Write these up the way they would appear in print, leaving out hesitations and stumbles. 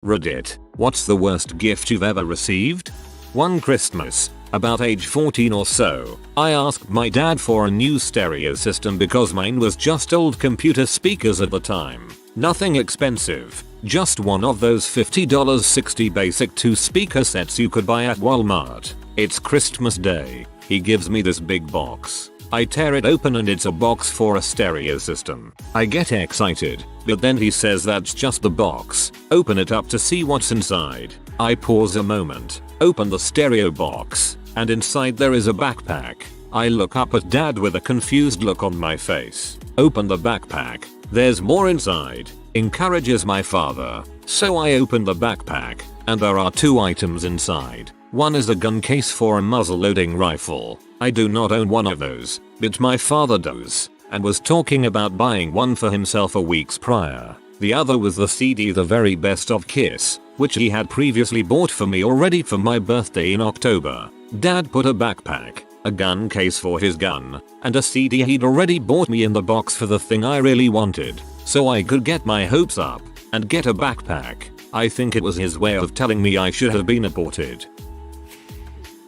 Reddit, what's the worst gift you've ever received? One Christmas, about age 14 or so, I asked my dad for a new stereo system because mine was just old computer speakers at the time. Nothing expensive, just one of those $50 60 basic 2-speaker sets you could buy at Walmart. It's Christmas Day. He gives me this big box. I tear it open and it's a box for a stereo system. I get excited, but then he says that's just the box. Open it up to see what's inside. I pause a moment, open the stereo box, and inside there is a backpack. I look up at dad with a confused look on my face. Open the backpack. There's more inside. Encourages my father. So I open the backpack, and there are 2 items inside. One is a gun case for a muzzle-loading rifle. I do not own one of those, but my father does, and was talking about buying one for himself a weeks prior. The other was the CD The Very Best of Kiss, which he had previously bought for me already for my birthday in October. Dad put a backpack, a gun case for his gun, and a CD he'd already bought me in the box for the thing I really wanted, so I could get my hopes up and get a backpack. I think it was his way of telling me I should have been aborted.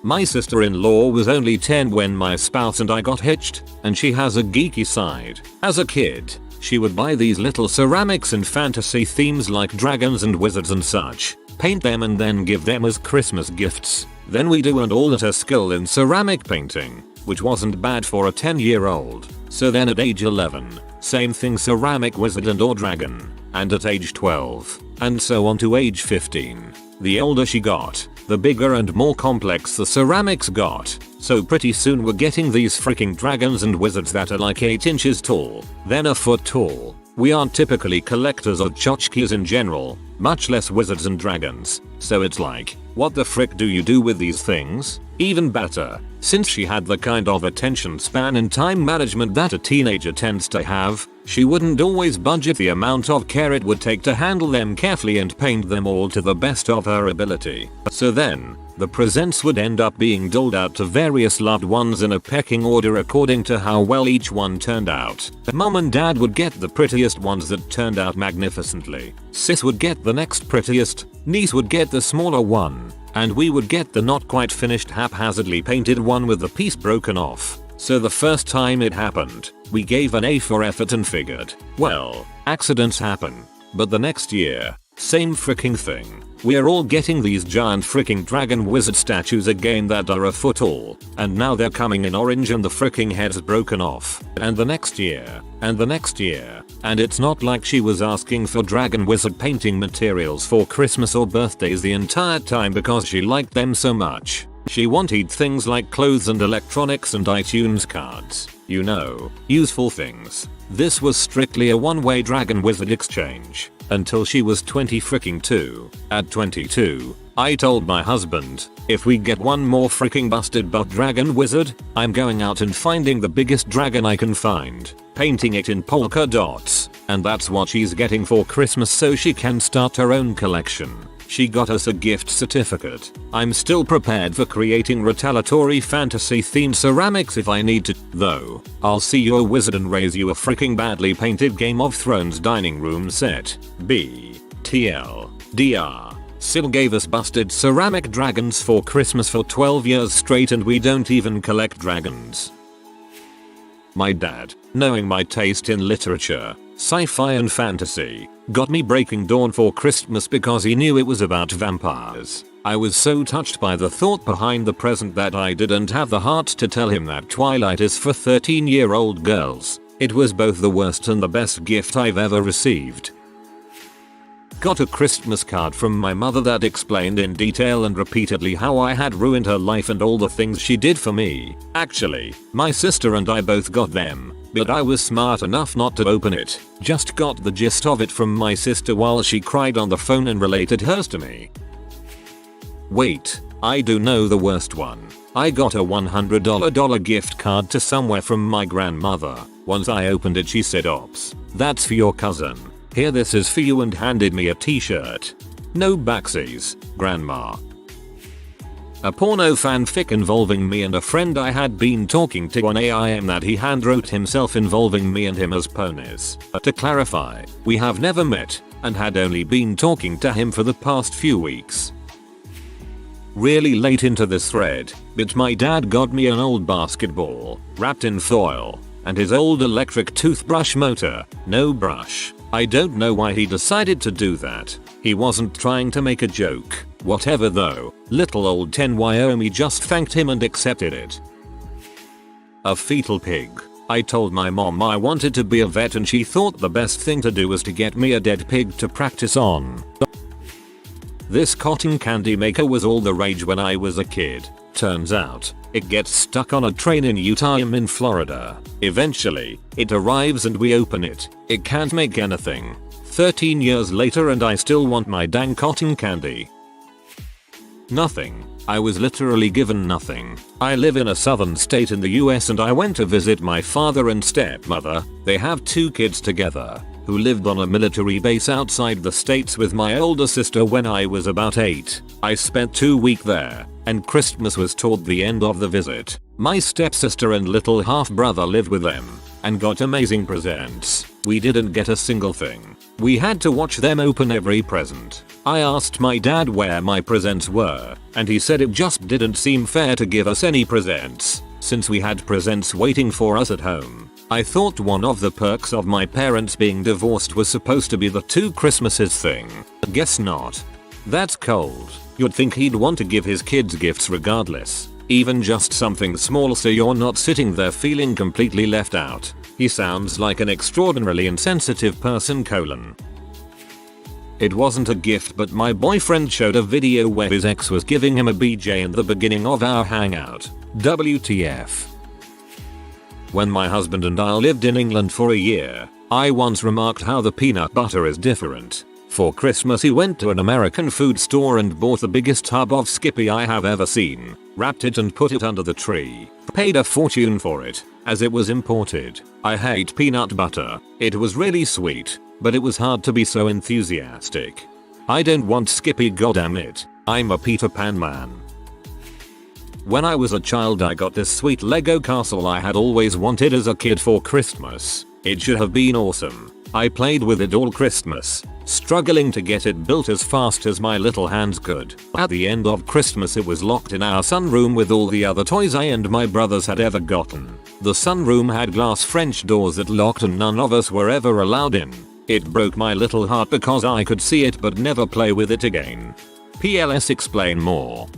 My sister-in-law was only 10 when my spouse and I got hitched, and she has a geeky side. As a kid, she would buy these little ceramics and fantasy themes like dragons and wizards and such, paint them and then give them as Christmas gifts. Then we do and all at her skill in ceramic painting, which wasn't bad for a 10-year-old. So then at age 11, same thing, ceramic wizard and or dragon, and at age 12, and so on to age 15. The older she got, the bigger and more complex the ceramics got, so pretty soon we're getting these freaking dragons and wizards that are like 8 inches tall, then a foot tall. We aren't typically collectors of tchotchkes in general, much less wizards and dragons, so it's like, what the frick do you do with these things? Even better, since she had the kind of attention span and time management that a teenager tends to have, she wouldn't always budget the amount of care it would take to handle them carefully and paint them all to the best of her ability. So then, the presents would end up being doled out to various loved ones in a pecking order according to how well each one turned out. Mom and dad would get the prettiest ones that turned out magnificently. Sis would get the next prettiest, niece would get the smaller one, and we would get the not quite finished haphazardly painted one with the piece broken off. So the first time it happened, we gave an A for effort and figured, well, accidents happen. But the next year, same freaking thing. We're all getting these giant freaking dragon wizard statues again that are a foot tall, and now they're coming in orange and the freaking head's broken off. And the next year, and the next year, and it's not like she was asking for dragon wizard painting materials for Christmas or birthdays the entire time because she liked them so much. She wanted things like clothes and electronics and iTunes cards. You know, useful things. This was strictly a one-way dragon wizard exchange. Until she was 22. At 22, I told my husband, if we get one more freaking busted butt dragon wizard, I'm going out and finding the biggest dragon I can find, painting it in polka dots, and that's what she's getting for Christmas so she can start her own collection. She got us a gift certificate. I'm still prepared for creating retaliatory fantasy themed ceramics if I need to, though. I'll see you a wizard and raise you a freaking badly painted Game of Thrones dining room set. BTLDR. Sil gave us busted ceramic dragons for Christmas for 12 years straight and we don't even collect dragons. My dad, knowing my taste in literature, sci-fi and fantasy, got me Breaking Dawn for Christmas because he knew it was about vampires. I was so touched by the thought behind the present that I didn't have the heart to tell him that Twilight is for 13-year-old girls. It was both the worst and the best gift I've ever received. Got a Christmas card from my mother that explained in detail and repeatedly how I had ruined her life and all the things she did for me. Actually, my sister and I both got them, but I was smart enough not to open it. Just got the gist of it from my sister while she cried on the phone and related hers to me. Wait, I do know the worst one. I got a $100 gift card to somewhere from my grandmother. Once I opened it she said, "Ops, that's for your cousin. Here, this is for you," and handed me a t-shirt. No backsies, grandma. A porno fanfic involving me and a friend I had been talking to on AIM that he handwrote himself involving me and him as ponies. To clarify, we have never met, and had only been talking to him for the past few weeks. Really late into this thread, but my dad got me an old basketball, wrapped in foil, and his old electric toothbrush motor, no brush. I don't know why he decided to do that. He wasn't trying to make a joke. Whatever though, little old 10 Wyoming just thanked him and accepted it. A fetal pig. I told my mom I wanted to be a vet and she thought the best thing to do was to get me a dead pig to practice on. This cotton candy maker was all the rage when I was a kid. Turns out, it gets stuck on a train in Utah. I'm in Florida. Eventually, it arrives and we open it. It can't make anything. 13 years later and I still want my dang cotton candy. Nothing. I was literally given nothing. I live in a southern state in the US and I went to visit my father and stepmother. They have 2 kids together, who lived on a military base outside the states with my older sister when I was about 8. I spent 2 weeks there, and Christmas was toward the end of the visit. My stepsister and little half-brother lived with them, and got amazing presents. We didn't get a single thing. We had to watch them open every present. I asked my dad where my presents were, and he said it just didn't seem fair to give us any presents, since we had presents waiting for us at home. I thought one of the perks of my parents being divorced was supposed to be the 2 Christmases thing. Guess not. That's cold. You'd think he'd want to give his kids gifts regardless. Even just something small so you're not sitting there feeling completely left out. He sounds like an extraordinarily insensitive person. It wasn't a gift but my boyfriend showed a video where his ex was giving him a BJ in the beginning of our hangout. WTF. When my husband and I lived in England for a year, I once remarked how the peanut butter is different. For Christmas he went to an American food store and bought the biggest tub of Skippy I have ever seen, wrapped it and put it under the tree. Paid a fortune for it, as it was imported. I hate peanut butter. It was really sweet, but it was hard to be so enthusiastic. I don't want Skippy, goddammit. I'm a Peter Pan man. When I was a child I got this sweet Lego castle I had always wanted as a kid for Christmas. It should have been awesome. I played with it all Christmas, struggling to get it built as fast as my little hands could. At the end of Christmas it was locked in our sunroom with all the other toys I and my brothers had ever gotten. The sunroom had glass French doors that locked and none of us were ever allowed in. It broke my little heart because I could see it but never play with it again. PLS explain more.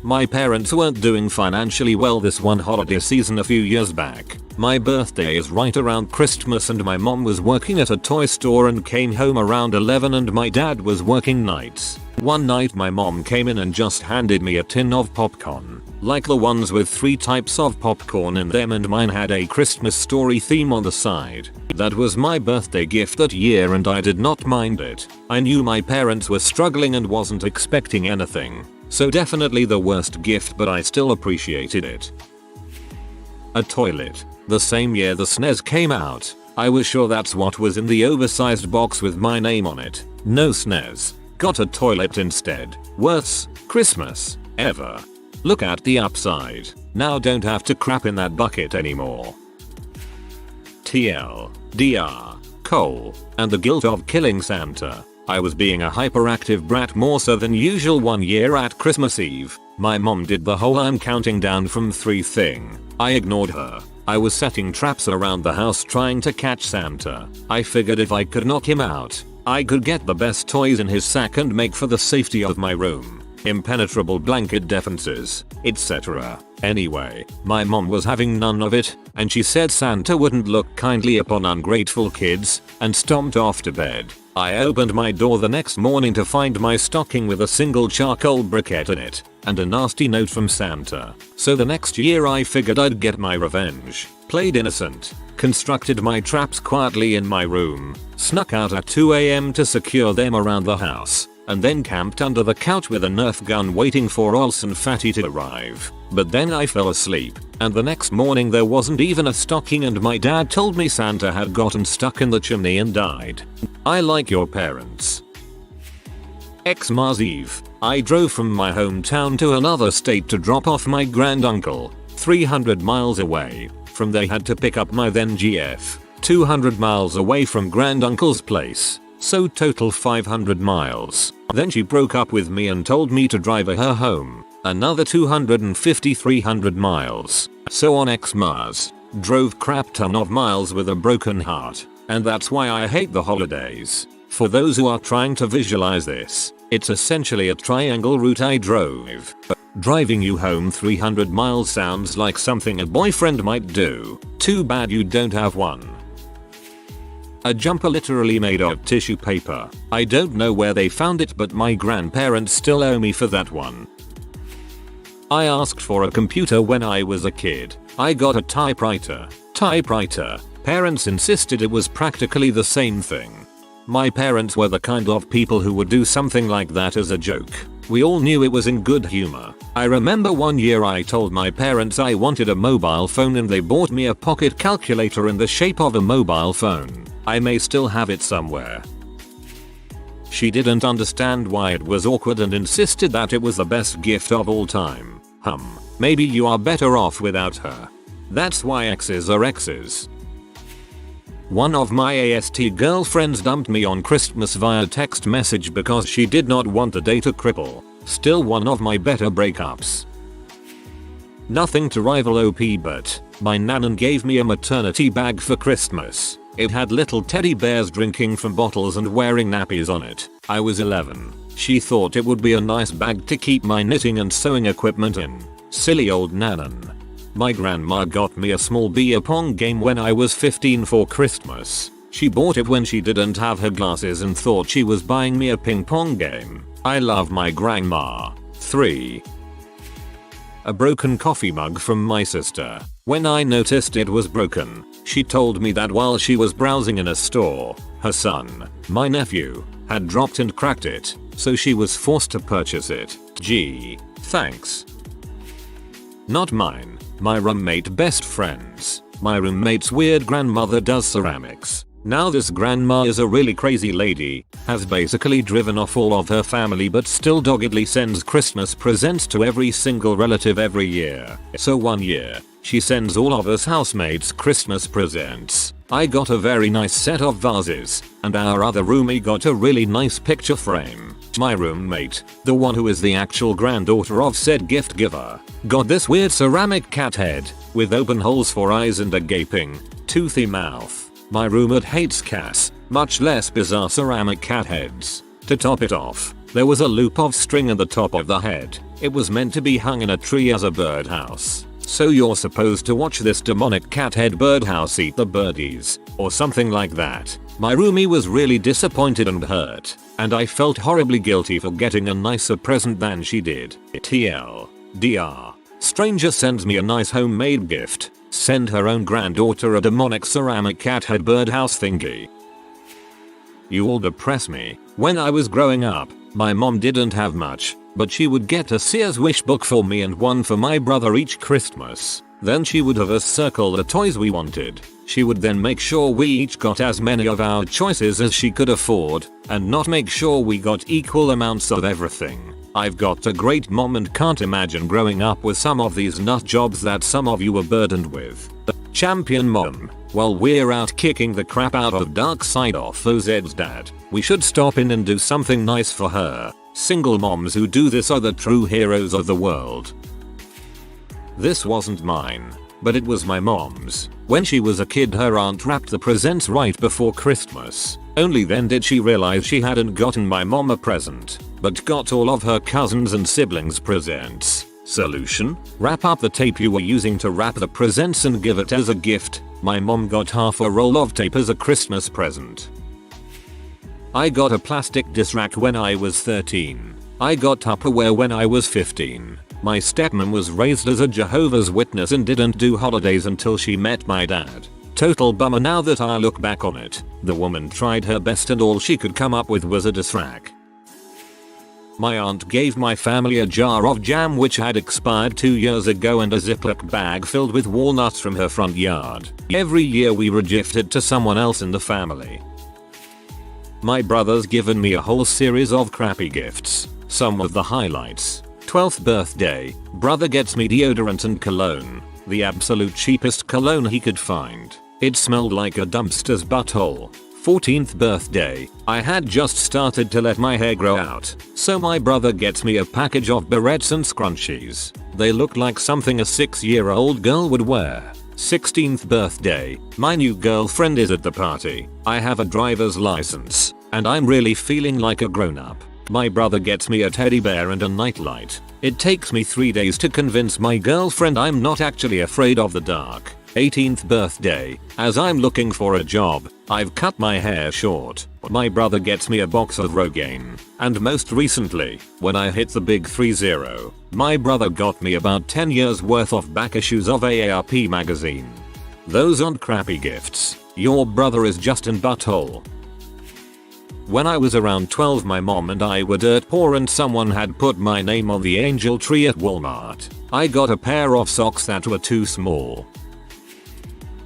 My parents weren't doing financially well this one holiday season a few years back. My birthday is right around Christmas and my mom was working at a toy store and came home around 11 and my dad was working nights. One night my mom came in and just handed me a tin of popcorn, like the ones with 3 types of popcorn in them, and mine had a Christmas story theme on the side. That was my birthday gift that year and I did not mind it. I knew my parents were struggling and wasn't expecting anything. So definitely the worst gift but I still appreciated it. A toilet. The same year the SNES came out. I was sure that's what was in the oversized box with my name on it. No SNES. Got a toilet instead. Worst Christmas ever. Look at the upside. Now don't have to crap in that bucket anymore. TL. DR. Cole. And the guilt of killing Santa. I was being a hyperactive brat more so than usual one year at Christmas Eve. My mom did the whole I'm counting down from 3 thing. I ignored her. I was setting traps around the house trying to catch Santa. I figured if I could knock him out, I could get the best toys in his sack and make for the safety of my room. Impenetrable blanket defenses, etc. Anyway, my mom was having none of it, and she said Santa wouldn't look kindly upon ungrateful kids, and stomped off to bed. I opened my door the next morning to find my stocking with a single charcoal briquette in it, and a nasty note from Santa. So the next year I figured I'd get my revenge. Played innocent, constructed my traps quietly in my room, snuck out at 2 AM to secure them around the house, and then camped under the couch with a Nerf gun waiting for Olsen Fatty to arrive. But then I fell asleep, and the next morning there wasn't even a stocking and my dad told me Santa had gotten stuck in the chimney and died. I like your parents. Xmas Eve, I drove from my hometown to another state to drop off my granduncle, 300 miles away. From there had to pick up my then GF, 200 miles away from granduncle's place. So total 500 miles. Then she broke up with me and told me to drive her home. Another 250-300 miles. So on Xmas, drove crap ton of miles with a broken heart. And that's why I hate the holidays. For those who are trying to visualize this, it's essentially a triangle route I drove. Driving you home 300 miles sounds like something a boyfriend might do. Too bad you don't have one. A jumper literally made of tissue paper. I don't know where they found it, but my grandparents still owe me for that one. I asked for a computer when I was a kid. I got a typewriter. Parents insisted it was practically the same thing. My parents were the kind of people who would do something like that as a joke. We all knew it was in good humor. I remember one year I told my parents I wanted a mobile phone and they bought me a pocket calculator in the shape of a mobile phone. I may still have it somewhere. She didn't understand why it was awkward and insisted that it was the best gift of all time. Maybe you are better off without her. That's why exes are exes. One of my AST girlfriends dumped me on Christmas via text message because she did not want the date to cripple. Still one of my better breakups. Nothing to rival OP, but my nanan gave me a maternity bag for Christmas. It had little teddy bears drinking from bottles and wearing nappies on it. I was 11. She thought it would be a nice bag to keep my knitting and sewing equipment in. Silly old nanan. My grandma got me a small beer pong game when I was 15 for Christmas. She bought it when she didn't have her glasses and thought she was buying me a ping pong game. I love my grandma. 3. A broken coffee mug from my sister. When I noticed it was broken, she told me that while she was browsing in a store, her son, my nephew, had dropped and cracked it, so she was forced to purchase it. Gee, thanks. Not mine. My roommate best friends. My roommate's weird grandmother does ceramics. Now this grandma is a really crazy lady, has basically driven off all of her family but still doggedly sends Christmas presents to every single relative every year. So one year, she sends all of us housemates Christmas presents. I got a very nice set of vases, and our other roomie got a really nice picture frame. My roommate, the one who is the actual granddaughter of said gift giver, got this weird ceramic cat head, with open holes for eyes and a gaping, toothy mouth. My roommate hates cats, much less bizarre ceramic cat heads. To top it off, there was a loop of string at the top of the head. It was meant to be hung in a tree as a birdhouse. So you're supposed to watch this demonic cat head birdhouse eat the birdies, or something like that. My roomie was really disappointed and hurt, and I felt horribly guilty for getting a nicer present than she did. TLDR. Stranger sends me a nice homemade gift. Send her own granddaughter a demonic ceramic cat head birdhouse thingy. You all depress me. When I was growing up, my mom didn't have much, but she would get a Sears wish book for me and one for my brother each Christmas. Then she would have us circle the toys we wanted. She would then make sure we each got as many of our choices as she could afford, and not make sure we got equal amounts of everything. I've got a great mom and can't imagine growing up with some of these nut jobs that some of you were burdened with. Champion mom. While we're out kicking the crap out of Dark Side of OZ's dad, we should stop in and do something nice for her. Single moms who do this are the true heroes of the world. This wasn't mine, but it was my mom's. When she was a kid, her aunt wrapped the presents right before Christmas. Only then did she realize she hadn't gotten my mom a present, but got all of her cousins and siblings presents. Solution? Wrap up the tape you were using to wrap the presents and give it as a gift. My mom got half a roll of tape as a Christmas present. I got a plastic disc rack when I was 13. I got Tupperware when I was 15. My stepmom was raised as a Jehovah's Witness and didn't do holidays until she met my dad. Total bummer now that I look back on it. The woman tried her best and all she could come up with was a disc rack. My aunt gave my family a jar of jam which had expired 2 years ago and a Ziploc bag filled with walnuts from her front yard. Every year we regift it to someone else in the family. My brother's given me a whole series of crappy gifts. Some of the highlights. 12th birthday, brother gets me deodorant and cologne. The absolute cheapest cologne he could find. It smelled like a dumpster's butthole. 14th birthday. I had just started to let my hair grow out, so my brother gets me a package of barrettes and scrunchies. They look like something a 6-year-old girl would wear. 16th birthday. My new girlfriend is at the party. I have a driver's license, and I'm really feeling like a grown-up. My brother gets me a teddy bear and a nightlight. It takes me 3 days to convince my girlfriend I'm not actually afraid of the dark. 18th birthday. As I'm looking for a job, I've cut my hair short. My brother gets me a box of Rogaine. And most recently, when I hit the big 30, my brother got me about 10 years worth of back issues of AARP magazine. Those aren't crappy gifts. Your brother is just an butthole. When I was around 12, my mom and I were dirt poor and someone had put my name on the angel tree at Walmart. I got a pair of socks that were too small.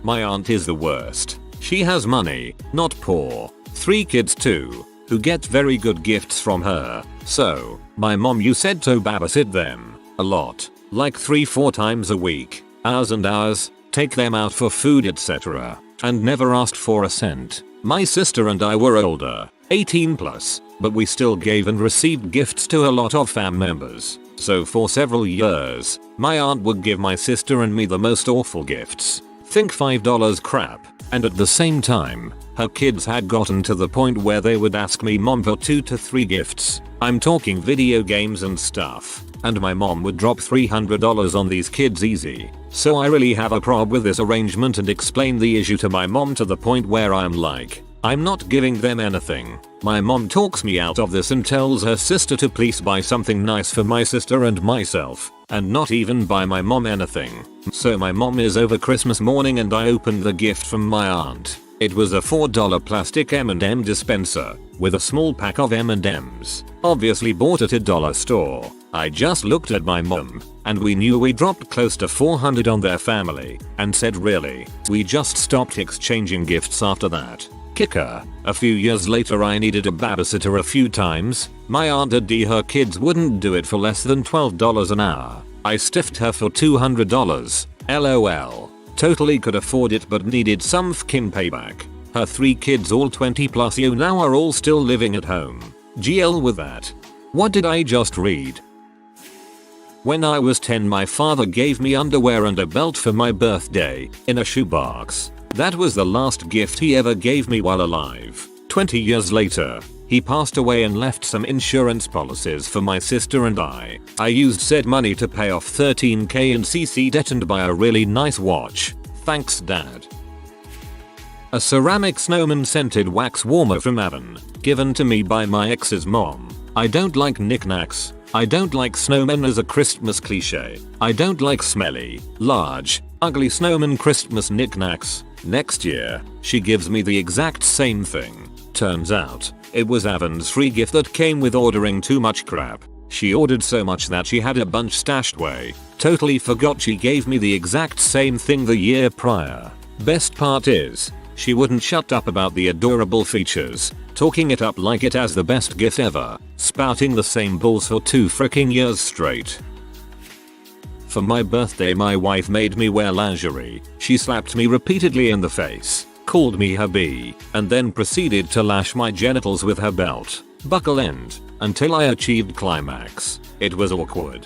My aunt is the worst. She has money, not poor. 3 kids too, who get very good gifts from her. So, my mom used to babysit them. A lot. Like 3-4 times a week. Hours and hours. Take them out for food etc. And never asked for a cent. My sister and I were older. 18 plus. But we still gave and received gifts to a lot of fam members. So for several years, my aunt would give my sister and me the most awful gifts. Think $5 crap. And at the same time, her kids had gotten to the point where they would ask me mom for 2 to 3 gifts. I'm talking video games and stuff. And my mom would drop $300 on these kids easy. So I really have a problem with this arrangement and explain the issue to my mom to the point where I'm like, I'm not giving them anything. My mom talks me out of this and tells her sister to please buy something nice for my sister and myself. And not even buy my mom anything. So my mom is over Christmas morning and I opened the gift from my aunt. It was a $4 plastic M&M dispenser with a small pack of M&Ms. Obviously bought at a dollar store. I just looked at my mom and we knew we dropped close to $400 on their family and said really. We just stopped exchanging gifts after that. Kicker. A few years later I needed a babysitter a few times. My aunt and her kids wouldn't do it for less than $12 an hour. I stiffed her for $200. LOL. Totally could afford it but needed some fkin payback. Her 3 kids all 20 plus you now are all still living at home. GL with that. What did I just read? When I was 10 my father gave me underwear and a belt for my birthday in a shoebox. That was the last gift he ever gave me while alive. 20 years later, he passed away and left some insurance policies for my sister and I. I used said money to pay off $13,000 in CC debt and buy a really nice watch. Thanks Dad. A ceramic snowman scented wax warmer from Avon, given to me by my ex's mom. I don't like knickknacks. I don't like snowmen as a Christmas cliche. I don't like smelly, large, ugly snowman Christmas knickknacks. Next year, she gives me the exact same thing. Turns out, it was Avon's free gift that came with ordering too much crap. She ordered so much that she had a bunch stashed away. Totally forgot she gave me the exact same thing the year prior. Best part is, she wouldn't shut up about the adorable features, talking it up like it as the best gift ever, spouting the same bulls for 2 freaking years straight. For my birthday my wife made me wear lingerie. She slapped me repeatedly in the face, called me her bee, and then proceeded to lash my genitals with her belt, buckle end, until I achieved climax. It was awkward.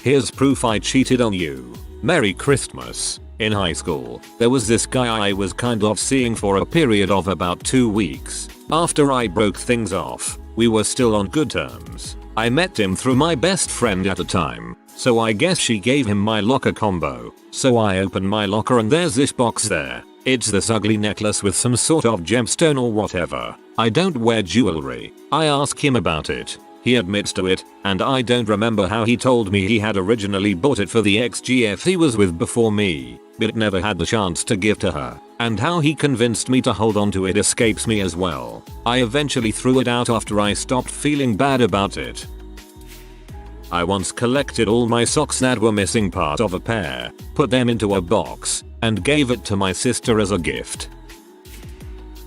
Here's proof I cheated on you. Merry Christmas. In high school, there was this guy I was kind of seeing for a period of about 2 weeks. After I broke things off, we were still on good terms. I met him through my best friend at the time. So I guess she gave him my locker combo. So I open my locker and there's this box there. It's this ugly necklace with some sort of gemstone or whatever. I don't wear jewelry. I ask him about it. He admits to it, and I don't remember how he told me he had originally bought it for the ex-GF he was with before me, but never had the chance to give to her. And how he convinced me to hold on to it escapes me as well. I eventually threw it out after I stopped feeling bad about it. I once collected all my socks that were missing part of a pair, put them into a box, and gave it to my sister as a gift.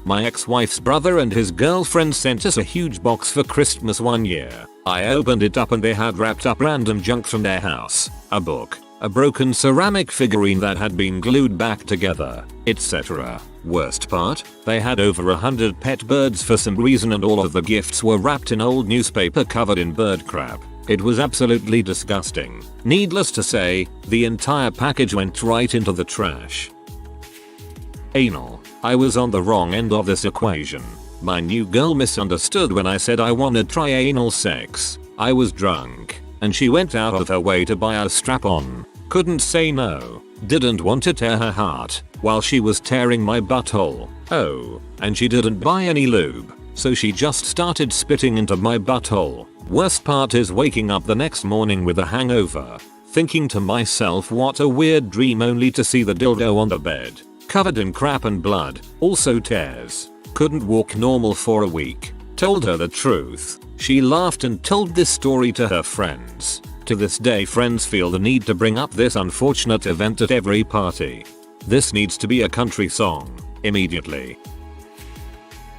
My ex-wife's brother and his girlfriend sent us a huge box for Christmas one year. I opened it up and they had wrapped up random junk from their house. A book, a broken ceramic figurine that had been glued back together, etc. Worst part, they had over 100 pet birds for some reason and all of the gifts were wrapped in old newspaper covered in bird crap. It was absolutely disgusting. Needless to say, the entire package went right into the trash. Anal. I was on the wrong end of this equation. My new girl misunderstood when I said I wanted to try anal sex. I was drunk, and she went out of her way to buy a strap-on. Couldn't say no. Didn't want to tear her heart while she was tearing my butthole. Oh, and she didn't buy any lube, so she just started spitting into my butthole. Worst part is waking up the next morning with a hangover, thinking to myself what a weird dream only to see the dildo on the bed, covered in crap and blood, also tears. Couldn't walk normal for a week. Told her the truth. She laughed and told this story to her friends. To this day friends feel the need to bring up this unfortunate event at every party. This needs to be a country song, immediately.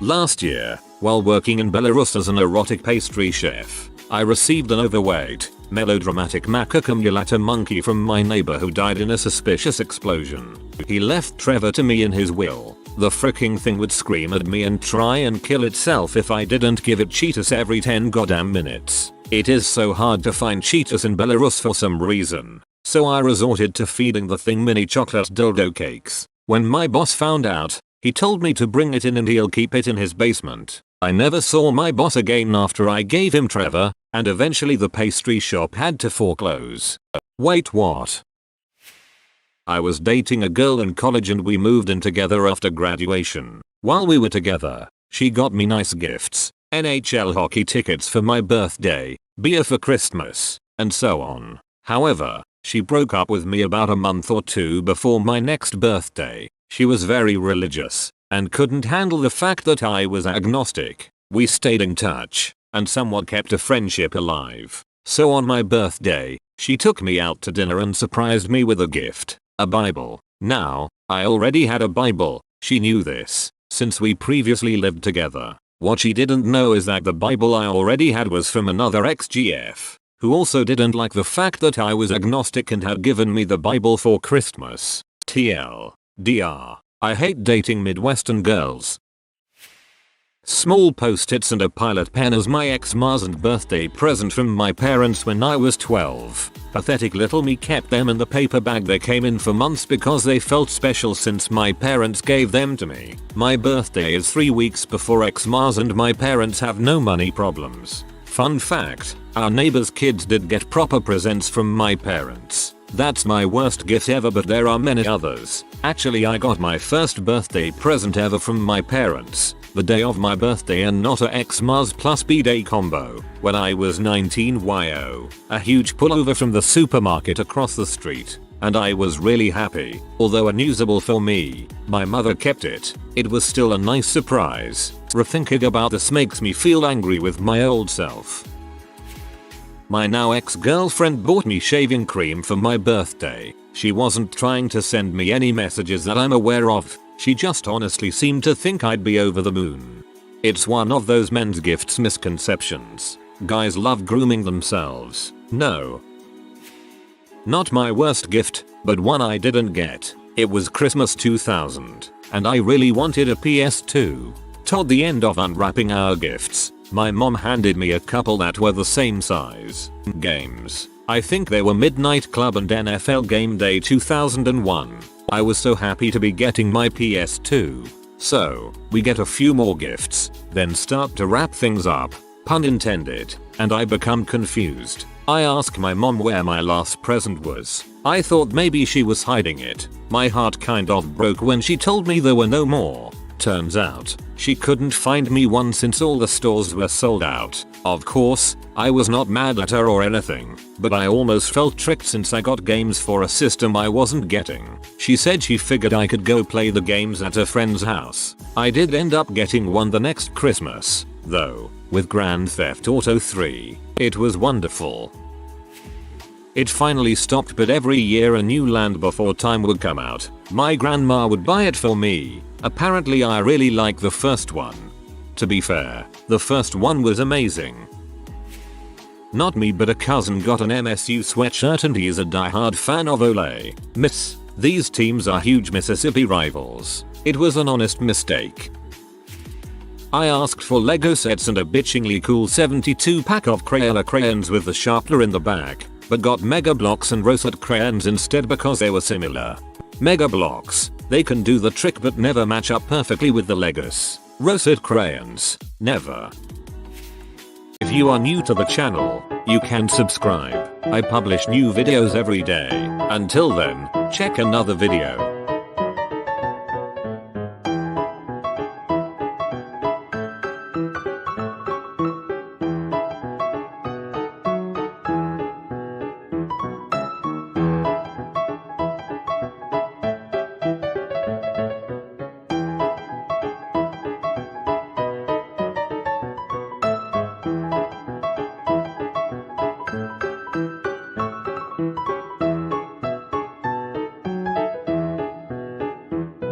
Last year, while working in Belarus as an erotic pastry chef, I received an overweight, melodramatic macaque mulatta monkey from my neighbor who died in a suspicious explosion. He left Trevor to me in his will. The fricking thing would scream at me and try and kill itself if I didn't give it Cheetos every 10 goddamn minutes. It is so hard to find Cheetos in Belarus for some reason, so I resorted to feeding the thing mini chocolate dildo cakes. When my boss found out, he told me to bring it in and he'll keep it in his basement. I never saw my boss again after I gave him Trevor, and eventually the pastry shop had to foreclose. Wait, what? I was dating a girl in college and we moved in together after graduation. While we were together, she got me nice gifts, NHL hockey tickets for my birthday, beer for Christmas, and so on. However, she broke up with me about a month or two before my next birthday. She was very religious and couldn't handle the fact that I was agnostic. We stayed in touch and somewhat kept a friendship alive. So on my birthday, she took me out to dinner and surprised me with a gift. A Bible. Now, I already had a Bible. She knew this, since we previously lived together. What she didn't know is that the Bible I already had was from another ex-GF, who also didn't like the fact that I was agnostic and had given me the Bible for Christmas. TLDR. I hate dating Midwestern girls. Small post-its and a pilot pen as my ex-Mars and birthday present from my parents when I was 12. Pathetic little me kept them in the paper bag they came in for months because they felt special since my parents gave them to me. My birthday is 3 weeks before ex-Mars and my parents have no money problems. Fun fact, our neighbor's kids did get proper presents from my parents. That's my worst gift ever, but there are many others. Actually, I got my first birthday present ever from my parents, the day of my birthday, and not a ex-Mars plus B-Day combo, when I was 19 yo. A huge pullover from the supermarket across the street, and I was really happy. Although unusable for me, my mother kept it. It was still a nice surprise. Rethinking about this makes me feel angry with my old self. My now ex-girlfriend bought me shaving cream for my birthday. She wasn't trying to send me any messages that I'm aware of. She just honestly seemed to think I'd be over the moon. It's one of those men's gifts misconceptions. Guys love grooming themselves. No. Not my worst gift, but one I didn't get. It was Christmas 2000, and I really wanted a PS2. Toward the end of unwrapping our gifts, my mom handed me a couple that were the same size. Games. I think they were Midnight Club and NFL Game Day 2001. I was so happy to be getting my PS2. So, we get a few more gifts, then start to wrap things up, pun intended, and I become confused. I ask my mom where my last present was. I thought maybe she was hiding it. My heart kind of broke when she told me there were no more. Turns out, she couldn't find me one since all the stores were sold out. Of course, I was not mad at her or anything, but I almost felt tricked since I got games for a system I wasn't getting. She said she figured I could go play the games at a friend's house. I did end up getting one the next Christmas, though, with Grand Theft Auto 3. It was wonderful. It finally stopped, but every year a new Land Before Time would come out. My grandma would buy it for me. Apparently I really like the first one. To be fair, the first one was amazing. Not me, but a cousin got an MSU sweatshirt and he is a diehard fan of Ole Miss. These teams are huge Mississippi rivals. It was an honest mistake. I asked for Lego sets and a bitchingly cool 72 pack of Crayola crayons with the sharpener in the back, but got Mega Blocks and Rosette crayons instead because they were similar. Mega Blocks, they can do the trick but never match up perfectly with the Legos. Rosette crayons, never. If you are new to the channel, you can subscribe. I publish new videos every day. Until then, check another video.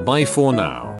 Bye for now.